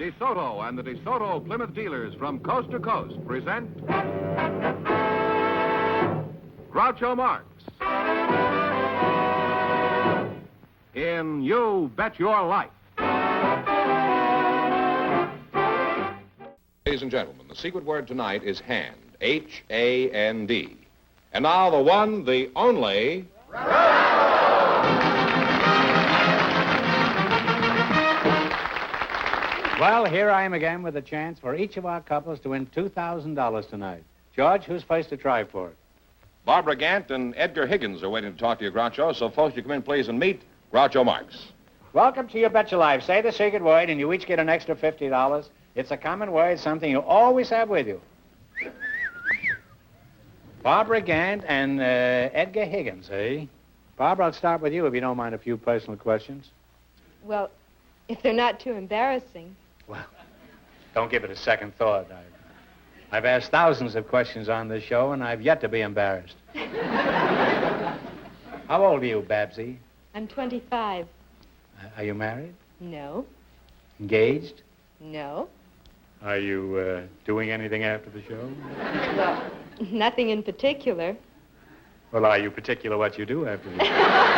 DeSoto and the DeSoto Plymouth dealers from coast to coast present Groucho Marx in You Bet Your Life. Ladies and gentlemen, the secret word tonight is hand. H-A-N-D. And now the one, the only... Well, here I am again with a chance for each of our couples to win $2,000 tonight. George, who's first to try for it? Barbara Gant and Edgar Higgins are waiting to talk to you, Groucho. So, folks, you come in, please, and meet Groucho Marx. Welcome to You Bet Your Life. Say the secret word, and you each get an extra $50. It's a common word, something you always have with you. Barbara Gant and Edgar Higgins, eh? Barbara, I'll start with you if you don't mind a few personal questions. Well, if they're not too embarrassing. Well, don't give it a second thought. I've asked thousands of questions on this show, and I've yet to be embarrassed. How old are you, Babsy? I'm 25. Are you married? No. Engaged? No. Are you doing anything after the show? Well, nothing in particular. Well, are you particular what you do after the show?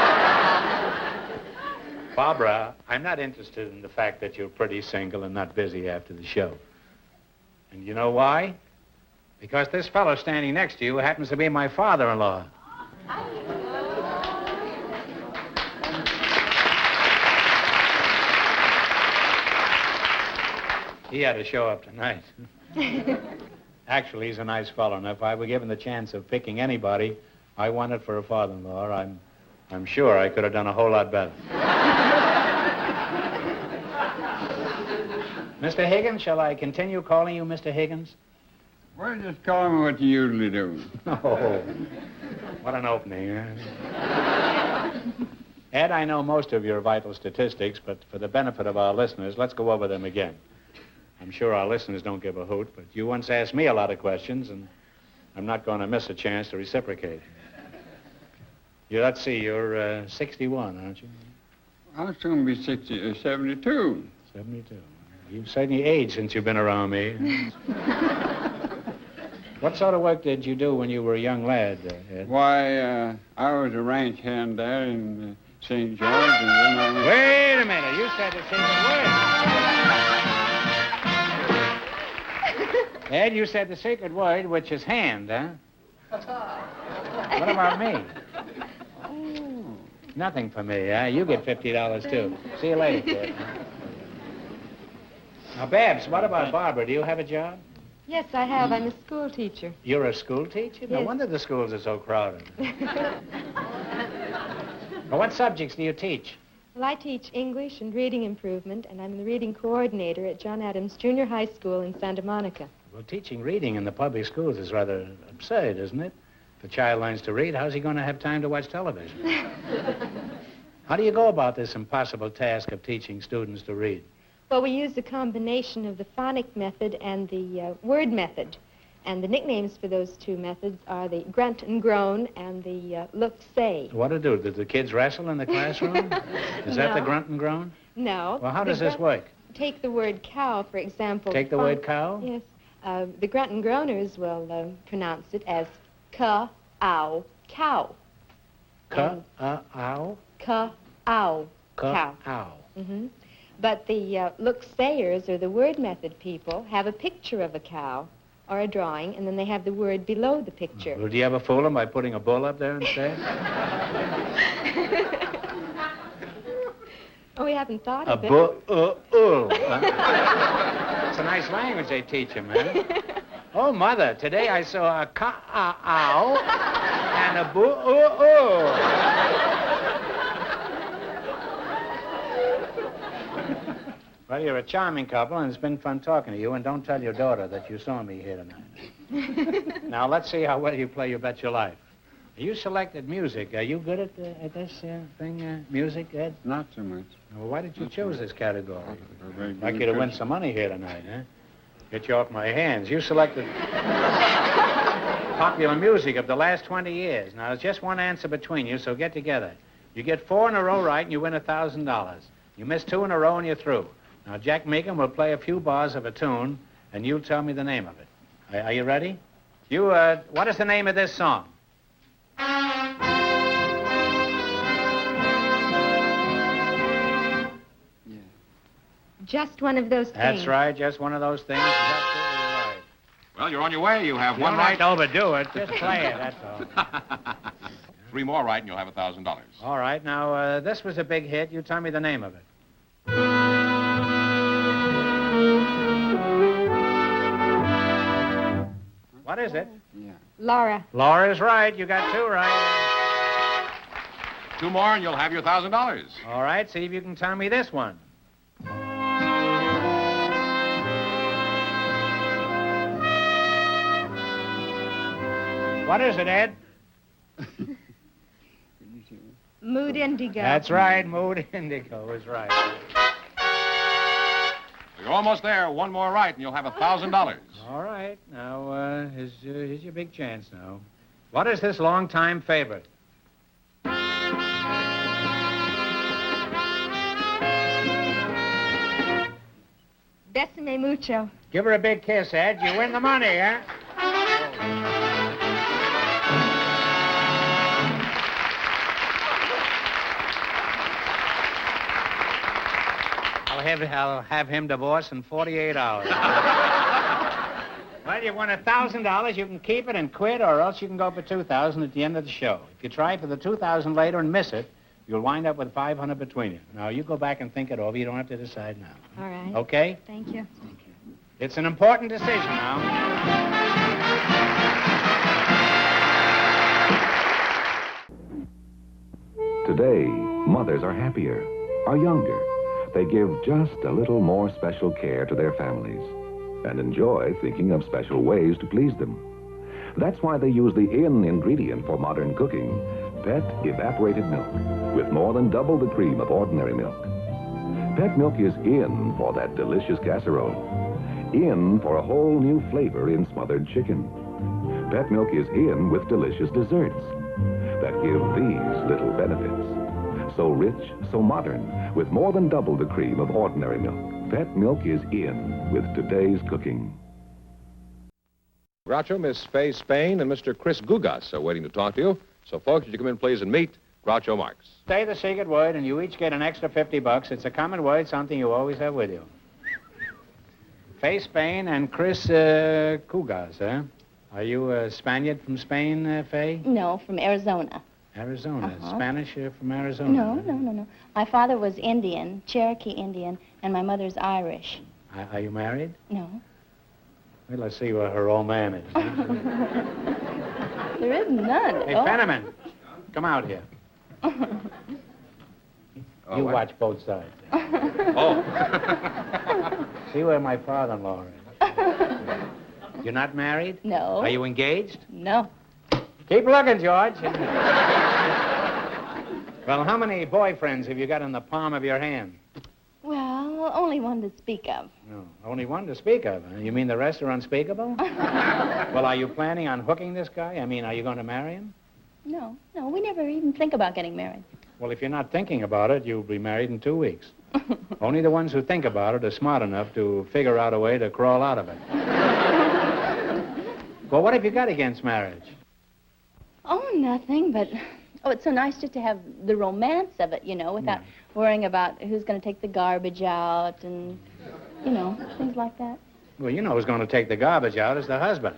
Barbara, I'm not interested in the fact that you're pretty single and not busy after the show. And you know why? Because this fellow standing next to you happens to be my father-in-law. He had to show up tonight. Actually, he's a nice fellow, and if I were given the chance of picking anybody I wanted for a father-in-law, I'm sure I could have done a whole lot better. Mr. Higgins, shall I continue calling you Mr. Higgins? Well, just call me what you usually do. Oh, what an opening, huh? Ed, I know most of your vital statistics, but for the benefit of our listeners, let's go over them again. I'm sure our listeners don't give a hoot, but you once asked me a lot of questions, and I'm not going to miss a chance to reciprocate. Let's see, you're 61, aren't you? I'll soon be 72. 72. You've certainly aged since you've been around me. What sort of work did you do when you were a young lad, Ed? Why, I was a ranch hand there in St. George, and then I... Wait a minute. You said the secret word. Ed, you said the secret word, which is hand, huh? What about me? Nothing for me, huh? You get $50, too. See you later, kid. Now, Babs, what about Barbara? Do you have a job? Yes, I have. I'm a school teacher. You're a school teacher? No Yes. wonder the schools are so crowded. Well, what subjects do you teach? Well, I teach English and reading improvement, and I'm the reading coordinator at John Adams Junior High School in Santa Monica. Well, teaching reading in the public schools is rather absurd, isn't it? If a child learns to read, how's he going to have time to watch television? How do you go about this impossible task of teaching students to read? Well, we use a combination of the phonic method and the word method. And the nicknames for those two methods are the grunt and groan and the look-say. What to do? Did the kids wrestle in the classroom? Is that the No. grunt and groan? No. Well, how does The this work? Take the word cow, for example. Take the word cow? Yes. The grunt and groaners will pronounce it as ka-ow, cow. Ka-ow? Ka-ow, cow. Ka-ow. Mm-hmm. But the look-sayers, or the word method people, have a picture of a cow or a drawing, and then they have the word below the picture. Well, do you ever fool them by putting a bull up there instead? Oh, we haven't thought A of it. bull. It's a nice language they teach them, man. Oh, Mother, today I saw a cow and a bull. Well, you're a charming couple, and it's been fun talking to you, and don't tell your daughter that you saw me here tonight. Now, let's see how well you play You Bet Your Life. You selected music. Are you good at this thing, music, Ed? Not so much. Well, why did you choose this category? Very I'd like good you to win question. some money here tonight, huh? Get you off my hands. You selected popular music of the last 20 years. Now, there's just one answer between you, so get together. You get 4 in a row right, and you win $1,000. You miss 2 in a row, and you're through. Now, Jack Meekum will play a few bars of a tune, and you'll tell me the name of it. Are you ready? What is the name of this song? Just one of those things. That's right, just one of those things. Is absolutely right. Well, you're on your way. You have You one don't right. have to overdo it. Just play it, that's all. 3 more right, and you'll have $1,000. All right, now, this was a big hit. You tell me the name of it. What is it? Yeah. Laura. Laura's right. You got 2 right. 2 more, and you'll have your $1,000. All right, see if you can tell me this one. What is it, Ed? Mood Indigo. That's right. Mood Indigo is right. You're almost there. 1 more right, and you'll have $1,000. All right. Now, here's your big chance now. What is this long-time favorite? Besame Mucho. Give her a big kiss, Ed. You win the money, huh? I'll have him divorced in 48 hours. Well, you won $1,000. You can keep it and quit, or else you can go for $2,000 at the end of the show. If you try for the $2,000 later and miss it, you'll wind up with $500 between you. Now, you go back and think it over. You don't have to decide now. All right. Okay? Thank you. It's an important decision now. Today, mothers are happier, are younger. They give just a little more special care to their families and enjoy thinking of special ways to please them. That's why they use the in ingredient for modern cooking, Pet evaporated milk, with more than double the cream of ordinary milk. Pet milk is in for that delicious casserole, in for a whole new flavor in smothered chicken. Pet milk is in with delicious desserts that give these little benefits. So rich, so modern, with more than double the cream of ordinary milk. Pet milk is in with today's cooking. Groucho, Miss Fay Spain, and Mr. Chris Gugas are waiting to talk to you. So, folks, would you come in, please, and meet Groucho Marx. Say the secret word, and you each get an extra $50. It's a common word, something you always have with you. Fay Spain and Chris Gugas, huh? Are you a Spaniard from Spain, Fay? No, from Arizona. Arizona. Uh-huh. Spanish from Arizona. No. My father was Indian, Cherokee Indian, and my mother's Irish. Are you married? No. Well, let's see what her old man is. There is none. Hey, Fenneman, come out here. You what? watch both sides. Oh. See where my father-in-law is. You're not married? No. Are you engaged? No. Keep looking, George. Well, how many boyfriends have you got in the palm of your hand? Well, only one to speak of. No, only one to speak of. Huh? You mean the rest are unspeakable? Well, are you planning on hooking this guy? I mean, are you going to marry him? No, we never even think about getting married. Well, if you're not thinking about it, you'll be married in 2 weeks. Only the ones who think about it are smart enough to figure out a way to crawl out of it. Well, what have you got against marriage? Oh, nothing, but... Oh, it's so nice just to have the romance of it, without worrying about who's going to take the garbage out and, things like that. Well, you know who's going to take the garbage out is the husband.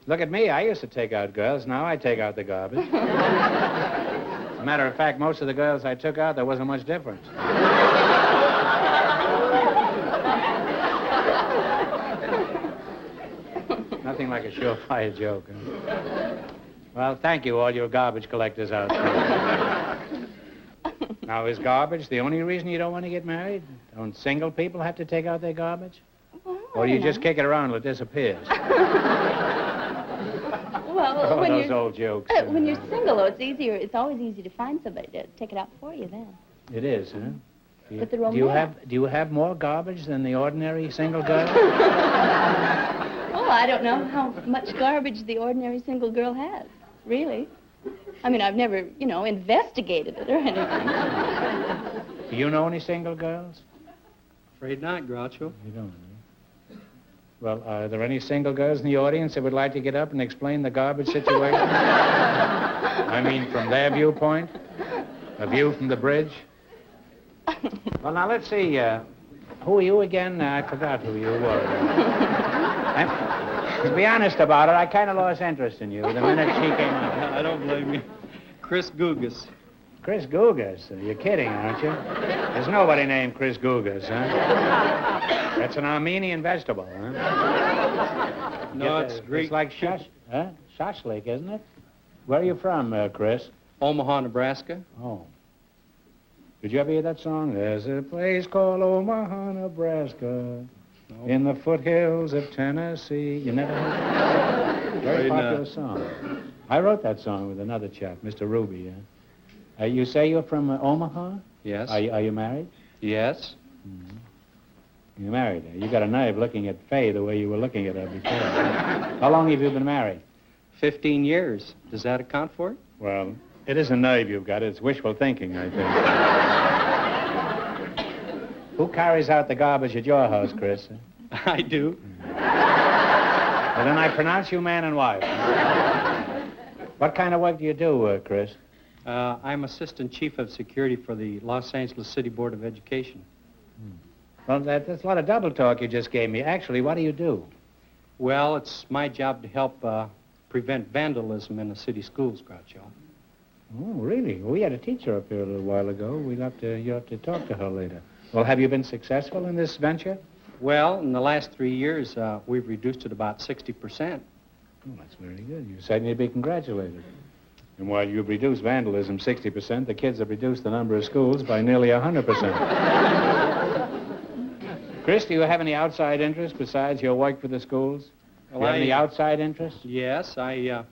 Look at me. I used to take out girls. Now I take out the garbage. As a matter of fact, most of the girls I took out, there wasn't much difference. Nothing like a surefire joke. Huh? Well, thank you, all your garbage collectors out there. Now, is garbage the only reason you don't want to get married? Don't single people have to take out their garbage? Well, Or do you just kick it around till it disappears? Well, Oh, those old jokes. When you're single, though, it's always easy to find somebody to take it out for you then. It is, huh? But the Do you romance... have more garbage than the ordinary single girl? Oh, I don't know how much garbage the ordinary single girl has, really. I mean, I've never, investigated it or anything. Do you know any single girls? Afraid not, Groucho. You don't, eh? Well, are there any single girls in the audience that would like to get up and explain the garbage situation? I mean, from their viewpoint? A view from the bridge? Well, now, let's see. Who are you again? I forgot who you were. To be honest about it, I kind of lost interest in you the minute she came out. I don't blame you. Chris Gugas. Chris Gugas? You're kidding, aren't you? There's nobody named Chris Gugas, huh? That's an Armenian vegetable, huh? No, it's Greek. It's like shashlik, isn't it? Where are you from, Chris? Omaha, Nebraska. Oh. Did you ever hear that song? There's a place called Omaha, Nebraska, in the foothills of Tennessee. You never heard it? Very popular song. I wrote that song with another chap, Mr. Ruby. You say you're from Omaha? Yes. Are you married? Yes. Mm-hmm. You're married. You got a nerve looking at Fay the way you were looking at her before. How long have you been married? 15 years. Does that account for it? Well, it isn't nerve you've got. It's wishful thinking, I think. Who carries out the garbage at your house, Chris? I do. Well, then I pronounce you man and wife. What kind of work do you do, Chris? I'm Assistant Chief of Security for the Los Angeles City Board of Education. Well, that's a lot of double talk you just gave me. Actually, what do you do? Well, it's my job to help prevent vandalism in the city schools, Groucho. Oh, really? Well, we had a teacher up here a little while ago. You'll have to talk to her later. Well, have you been successful in this venture? Well, in the last 3 years, we've reduced it about 60%. Oh, that's very good. You certainly need to be congratulated. And while you've reduced vandalism 60%, the kids have reduced the number of schools by nearly 100%. Chris, do you have any outside interest besides your work for the schools? Well, do you have any outside interest? Yes, I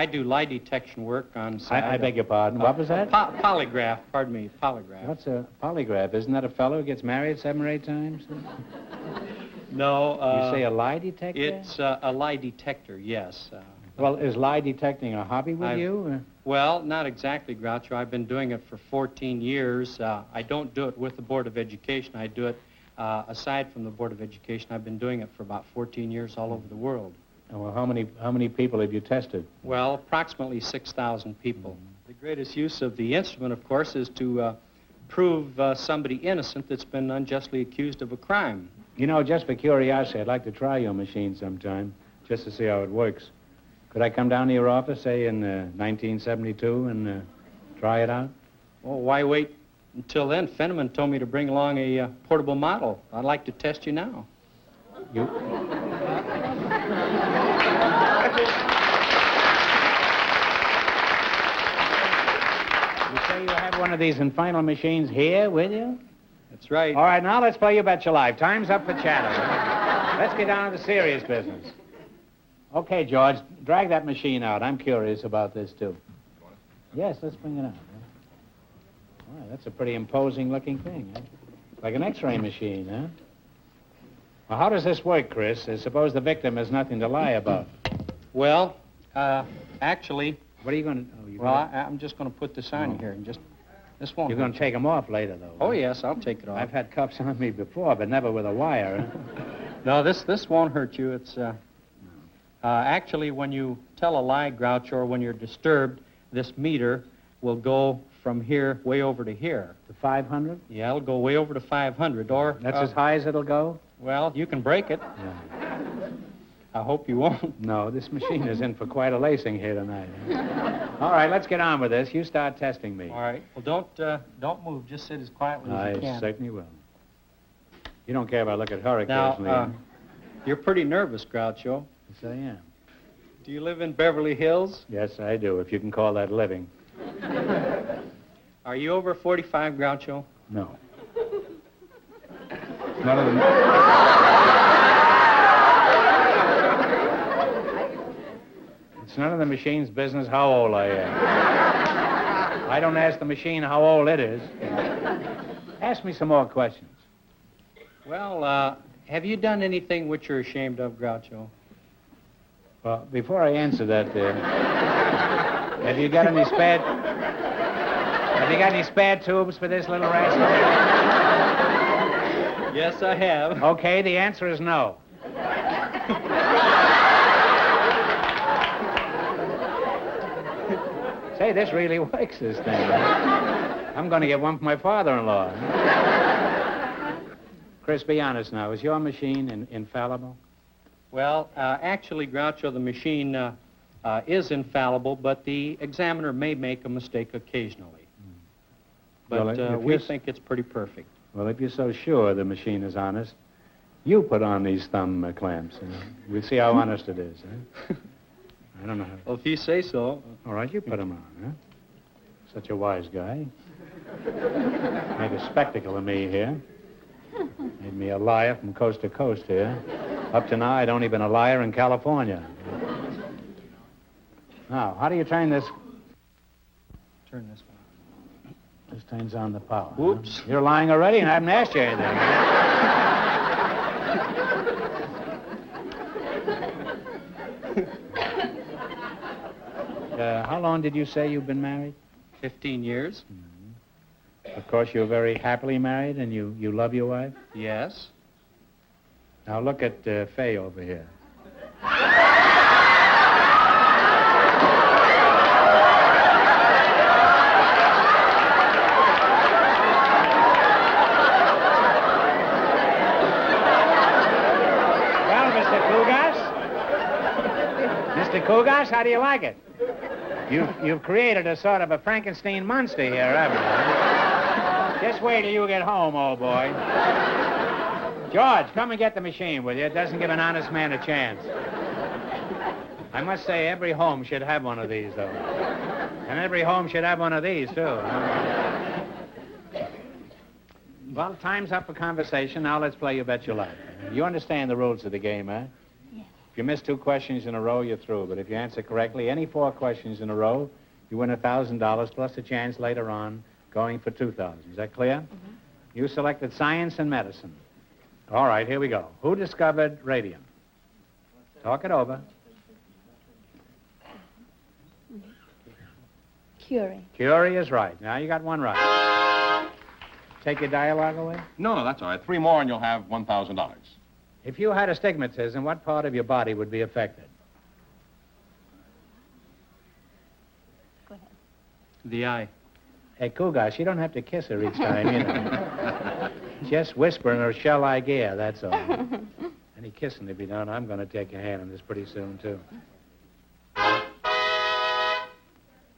do lie detection work on site. I beg your pardon. What was that? Polygraph. Pardon me, polygraph. What's a polygraph? Isn't that a fellow who gets married 7 or 8 times? No. You say a lie detector? It's a lie detector, yes. Well, is lie detecting a hobby with you? Well, not exactly, Groucho. I've been doing it for 14 years. I don't do it with the Board of Education. I do it aside from the Board of Education. I've been doing it for about 14 years all over the world. Well, how many people have you tested? Well, approximately 6,000 people. The greatest use of the instrument, of course, is to prove somebody innocent that's been unjustly accused of a crime. You know, just for curiosity, I'd like to try your machine sometime, just to see how it works. Could I come down to your office, say, in 1972 and try it out? Well, why wait until then? Fenneman told me to bring along a portable model. I'd like to test you now. You... You say you have one of these final machines here with you? That's right. All right, now let's play You Bet Your Life. Time's up for chatter. Let's get down to the serious business. Okay, George, drag that machine out. I'm curious about this, too. Yes, let's bring it out. All right, that's a pretty imposing-looking thing, huh? Like an X-ray machine, huh? Well, how does this work, Chris? Suppose the victim has nothing to lie about. Well, actually... What are you going to... I'm just going to put this on here and just... This won't... You're going to take them off later, though. Oh, yes, I'll take it off. I've had cuffs on me before, but never with a wire. Huh? No, this won't hurt you. It's... actually, when you tell a lie, Groucho, or when you're disturbed, this meter will go from here way over to here. To 500? Yeah, it'll go way over to 500, or... That's as high as it'll go? Well, you can break it. Yeah. I hope you won't. No, this machine is in for quite a lacing here tonight. All right, let's get on with this. You start testing me. All right. Well, don't move. Just sit as quietly as you can. I certainly will. You don't care if I look at her occasionally. Now, you're pretty nervous, Groucho. Yes, I am. Do you live in Beverly Hills? Yes, I do, if you can call that living. Are you over 45, Groucho? No. None of them. It's none of the machine's business how old I am. I don't ask the machine how old it is. Ask me some more questions. Well, have you done anything which you're ashamed of, Groucho? Well, before I answer that, have you got any spare... Have you got any spare tubes for this little rascal? Yes, I have. Okay, the answer is no. Say, this really works, this thing. I'm going to get one for my father-in-law. Chris, be honest now. Is your machine infallible? Well, actually, Groucho, the machine is infallible, but the examiner may make a mistake occasionally. But Well, we think it's pretty perfect. Well, if you're so sure the machine is honest, you put on these thumb clamps. We'll see how honest it is. I don't know how. Well, if you say so. All right, you put them on, huh? Such a wise guy. Made a spectacle of me here. Made me a liar from coast to coast here. Up to now, I'd only been a liar in California. Now, how do you turn this? Turn this one. This turns on the power. Whoops. Huh? You're lying already, and I haven't asked you anything. How long did you say you've been married? 15 years. Mm-hmm. Of course, you're very happily married, and you love your wife? Yes. Now, look at Fay over here. Well, Mr. Kugas, how do you like it? You've created a sort of a Frankenstein monster here, haven't you? Just wait till you get home, old boy. George, come and get the machine, will you? It doesn't give an honest man a chance. I must say, every home should have one of these, though. And every home should have one of these, too. Well, time's up for conversation. Now let's play You Bet Your Life. You understand the rules of the game, huh? Yes. If you miss 2 questions in a row, you're through. But if you answer correctly any 4 questions in a row, you win $1,000 plus a chance later on going for $2,000. Is that clear? Mm-hmm. You selected science and medicine. All right, here we go. Who discovered radium? Talk it over. Curie. Curie is right. Now you got 1 right. Take your dialogue away. No, that's all right. 3 more and you'll have $1,000. If you had astigmatism, what part of your body would be affected? Go ahead. The eye. Hey, Kugas, you don't have to kiss her each time, you know. Just whisper in her, shall I gear, that's all. Any kissing to be done, I'm going to take a hand on this pretty soon, too.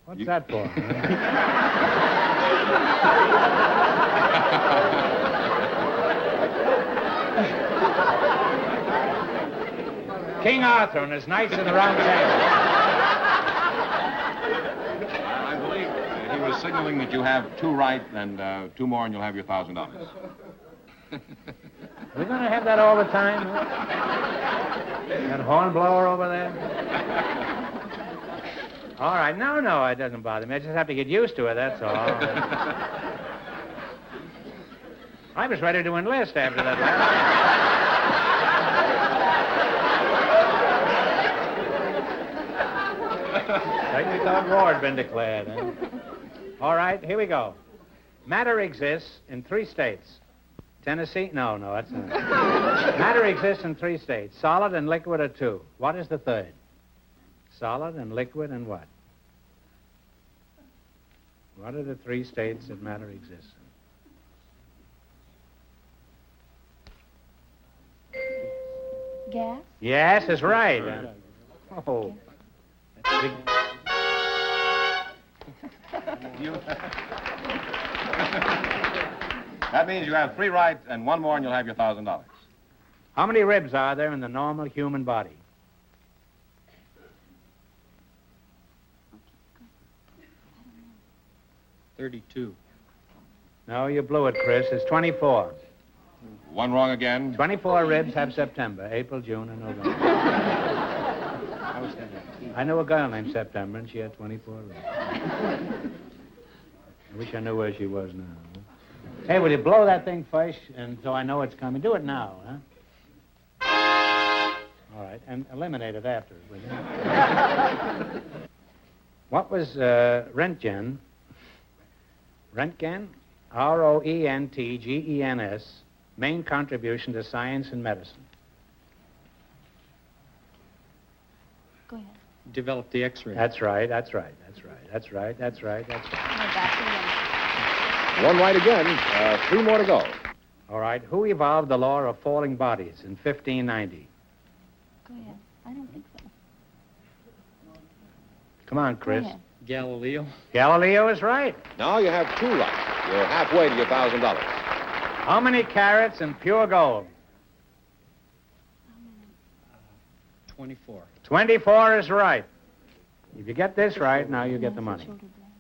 What's that for? King Arthur and his knights in the round table. I believe he was signaling that you have 2 right and 2 more and you'll have your $1,000. We're going to have that all the time, huh? That hornblower over there? All right, no, it doesn't bother me. I just have to get used to it, that's all. I was ready to enlist after that last. Like we thought war had been declared, huh? All right, here we go. Matter exists in 3 states. Tennessee? No, that's not. Matter exists in 3 states. Solid and liquid are 2. What is the third? Solid and liquid and what? What are the 3 states that matter exists in? Gas? Yes, it's right. Oh. That means you have 3 right and 1 more and you'll have your $1,000. How many ribs are there in the normal human body? $32. No, you blew it, Chris. It's 24. 1 wrong again. 24 ribs have September, April, June, and November. I knew a girl named September, and she had 24 ribs. I wish I knew where she was now. Hey, will you blow that thing first, and so I know it's coming? Do it now, huh? All right, and eliminate it after, will you? What was Röntgen Röntgen, Roentgens, main contribution to science and medicine. Go ahead. Develop the X-ray. That's right, that's right, that's right, that's right, that's right, that's right. Go back again. One right again. 3 more to go. All right, who evolved the law of falling bodies in 1590? Go ahead. I don't think so. Come on, Chris. Go ahead. Galileo. Galileo is right. Now you have 2 right. You're halfway to your $1,000. How many carats in pure gold? 24. 24 is right. If you get this right, now you get the money.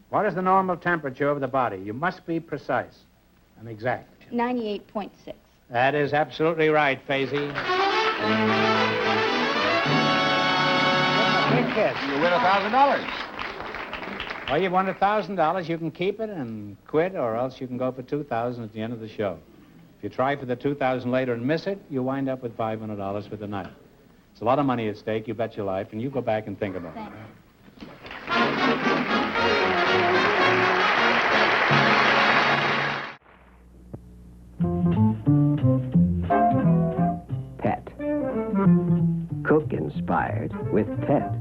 What is the normal temperature of the body? You must be precise and exact. 98.6. That is absolutely right, Fazy. Big kiss. You win $1,000. Well, you won $1,000. You can keep it and quit, or else you can go for $2,000 at the end of the show. If you try for the $2,000 later and miss it, you wind up with $500 for the night. It's a lot of money at stake, you bet your life, and you go back and think about it. Thanks. Pet. Cook inspired with Pet.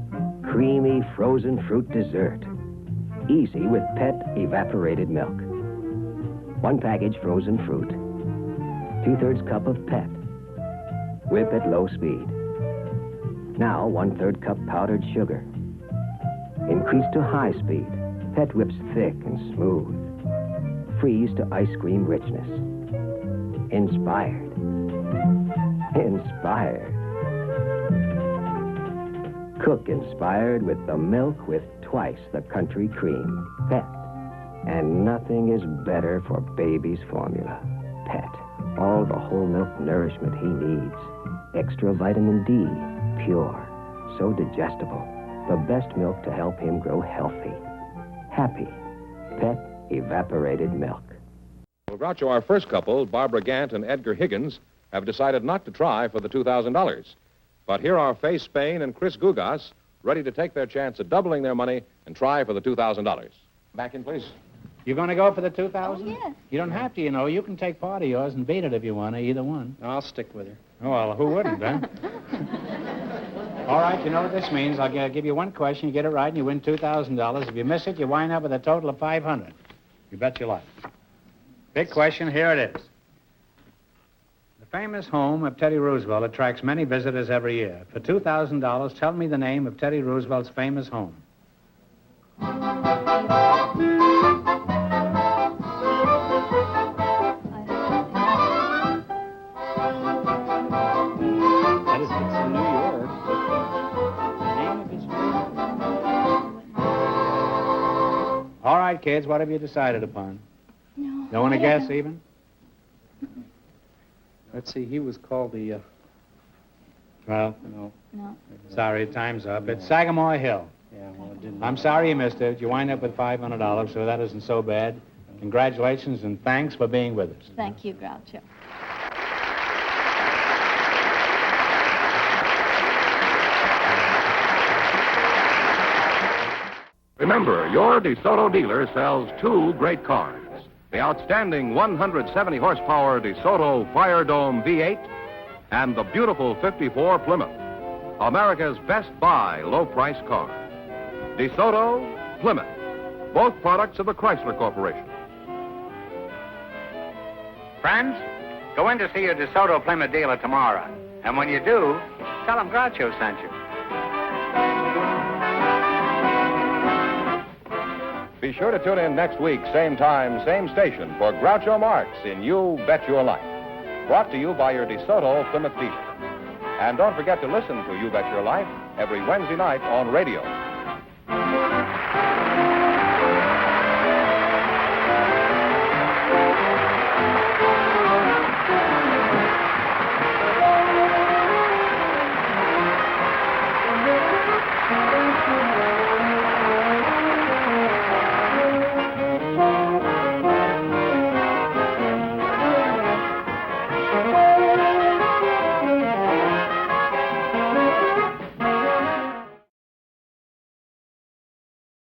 Creamy frozen fruit dessert. Easy with Pet evaporated milk. 1 package frozen fruit. 2/3 cup of Pet. Whip at low speed. Now 1/3 cup powdered sugar. Increase to high speed. Pet whips thick and smooth. Freeze to ice cream richness. Inspired. Inspired. Cook inspired with the milk with twice the country cream. Pet. And nothing is better for baby's formula. Pet. All the whole milk nourishment he needs. Extra vitamin D. Pure. So digestible. The best milk to help him grow healthy. Happy. Pet evaporated milk. Well, Groucho, our first couple, Barbara Gant and Edgar Higgins, have decided not to try for the $2,000. But here are Fay Spain and Chris Gugas, ready to take their chance at doubling their money and try for the $2,000. Back in, please. You going to go for the $2,000? Oh, yes. You don't have to, you know. You can take part of yours and beat it if you want to, either one. I'll stick with her. Oh, well, who wouldn't, huh? All right, you know what this means. I'll give you one question. You get it right, and you win $2,000. If you miss it, you wind up with a total of $500. You bet your life. Big question, here it is. The famous home of Teddy Roosevelt attracts many visitors every year. For $2,000, tell me the name of Teddy Roosevelt's famous home. That is, it's in New York. The name of his home. All right, kids, what have you decided upon? No. Don't want to I don't guess know. even? Let's see, he was called the, Well, no. No. sorry, time's up. It's Sagamore Hill. Yeah, well, it didn't. I'm sorry you missed it. You wind up with $500, so that isn't so bad. Congratulations, and thanks for being with us. Thank you, Groucho. Remember, your DeSoto dealer sells 2 great cars. The outstanding 170 horsepower DeSoto Fire Dome V8 and the beautiful 54 Plymouth. America's best buy low-price car. DeSoto, Plymouth. Both products of the Chrysler Corporation. Friends, go in to see your DeSoto Plymouth dealer tomorrow. And when you do, tell him Groucho sent you. Be sure to tune in next week, same time, same station, for Groucho Marx in You Bet Your Life. Brought to you by your DeSoto Plymouth dealer. And don't forget to listen to You Bet Your Life every Wednesday night on radio.